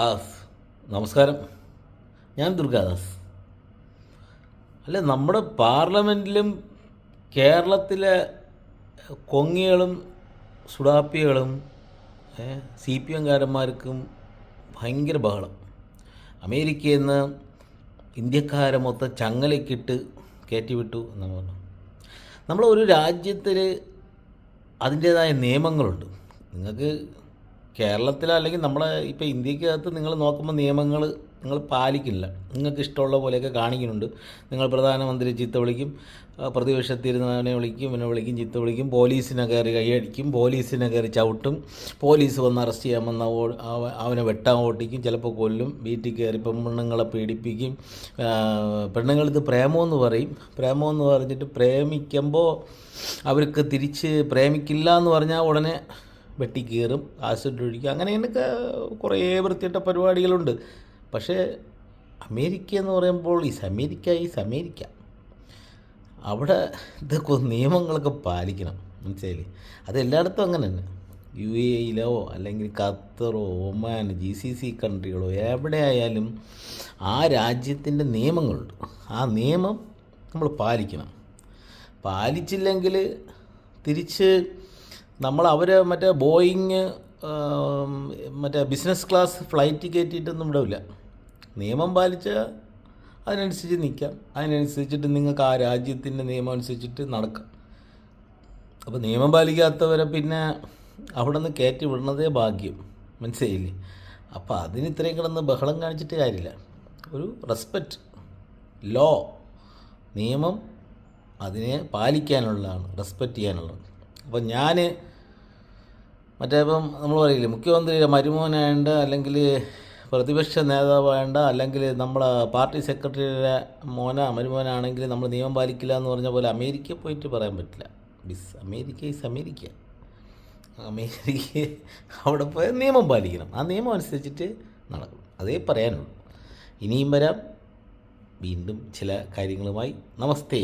ആ നമസ്കാരം. ഞാൻ ദുർഗാദാസ്. അല്ല, നമ്മുടെ പാർലമെൻറ്റിലും കേരളത്തിലെ കൊങ്ങികളും സുഡാപ്പികളും സി പി എംകാരന്മാർക്കും ഭയങ്കര ബഹളം. അമേരിക്കയിൽ നിന്ന് ഇന്ത്യക്കാരെ മൊത്തം ചങ്ങലക്കിട്ട് കയറ്റിവിട്ടു എന്ന് പറഞ്ഞു. നമ്മളൊരു രാജ്യത്തിൽ അതിൻ്റേതായ നിയമങ്ങളുണ്ട്. നിങ്ങൾക്ക് കേരളത്തിൽ അല്ലെങ്കിൽ നമ്മളെ ഇപ്പോൾ ഇന്ത്യക്കകത്ത് നിങ്ങൾ നോക്കുമ്പോൾ നിയമങ്ങൾ നിങ്ങൾ പാലിക്കില്ല. നിങ്ങൾക്ക് ഇഷ്ടമുള്ള പോലെയൊക്കെ കാണിക്കുന്നുണ്ട്. നിങ്ങൾ പ്രധാനമന്ത്രി ചീത്ത വിളിക്കും, പ്രതിപക്ഷത്തിരുന്നവനെ വിളിക്കും, ഇവനെ വിളിക്കും, ചീത്ത വിളിക്കും, പോലീസിനെ കയറി കൈയടിക്കും, പോലീസിനെ കയറി ചവിട്ടും, പോലീസ് വന്ന് അറസ്റ്റ് ചെയ്യാൻ വന്ന അവനെ വെട്ടാൻ ഓട്ടിക്കും, ചിലപ്പോൾ കൊല്ലും, വീട്ടിൽ കയറി പെണ്ണുങ്ങളെ പീഡിപ്പിക്കും. പെണ്ണുങ്ങളിത് പ്രേമമെന്ന് പറയും. പ്രേമമെന്ന് പറഞ്ഞിട്ട് പ്രേമിക്കുമ്പോൾ അവർക്ക് തിരിച്ച് പ്രേമിക്കില്ല എന്ന് പറഞ്ഞാൽ ഉടനെ വെട്ടിക്കീറും, ആസിഡ് ഒഴിക്കും. അങ്ങനെയൊക്കെ കുറേ വൃത്തിയിട്ട പരിപാടികളുണ്ട്. പക്ഷേ അമേരിക്ക എന്ന് പറയുമ്പോൾ ഈസ് അമേരിക്ക. അവിടെ ഇതൊക്കെ നിയമങ്ങളൊക്കെ പാലിക്കണം, മനസ്സിലായില്ലേ? അത് എല്ലായിടത്തും അങ്ങനെ തന്നെ. UAE അല്ലെങ്കിൽ ഖത്തറോ ഒമാൻ GCC കൺട്രികളോ എവിടെ ആയാലും ആ രാജ്യത്തിൻ്റെ നിയമങ്ങളുണ്ട്. ആ നിയമം നമ്മൾ പാലിക്കണം. പാലിച്ചില്ലെങ്കിൽ തിരിച്ച് നമ്മൾ മറ്റേ ബോയിങ് മറ്റേ ബിസിനസ് ക്ലാസ് ഫ്ലൈറ്റ് കയറ്റിയിട്ടൊന്നും വിടില്ല. നിയമം പാലിച്ചാൽ അതിനനുസരിച്ച് നിൽക്കാം, അതിനനുസരിച്ചിട്ട് നിങ്ങൾക്ക് ആ രാജ്യത്തിൻ്റെ നിയമം അനുസരിച്ചിട്ട് നടക്കാം. അപ്പോൾ നിയമം പാലിക്കാത്തവരെ പിന്നെ അവിടെ നിന്ന് കയറ്റി വിടുന്നതേ ഭാഗ്യം, മനസ്സിലായില്ലേ? അപ്പോൾ അതിന് ഇത്രയും കിടന്ന് ബഹളം കാണിച്ചിട്ട് കാര്യമില്ല. ഒരു റെസ്പെക്റ്റ്, ലോ, നിയമം അതിനെ പാലിക്കാനുള്ളതാണ്, റെസ്പെക്റ്റ് ചെയ്യാനുള്ളതാണ്. അപ്പോൾ ഞാൻ ഇപ്പം നമ്മൾ പറയില്ലേ, മുഖ്യമന്ത്രിയുടെ മരുമോനായണ്ട, അല്ലെങ്കിൽ പ്രതിപക്ഷ നേതാവായണ്ട, അല്ലെങ്കിൽ നമ്മളെ പാർട്ടി സെക്രട്ടറിയുടെ മരുമോനാണെങ്കിൽ നമ്മൾ നിയമം പാലിക്കില്ല എന്ന് പറഞ്ഞ പോലെ അമേരിക്കയിൽ പോയിട്ട് പറയാൻ പറ്റില്ല. America is America. അവിടെ പോയാൽ നിയമം പാലിക്കണം. ആ നിയമം അനുസരിച്ചിട്ട് നടക്കും. അതേ പറയാനുള്ളൂ. ഇനിയും വരാം വീണ്ടും ചില കാര്യങ്ങളുമായി. നമസ്തേ.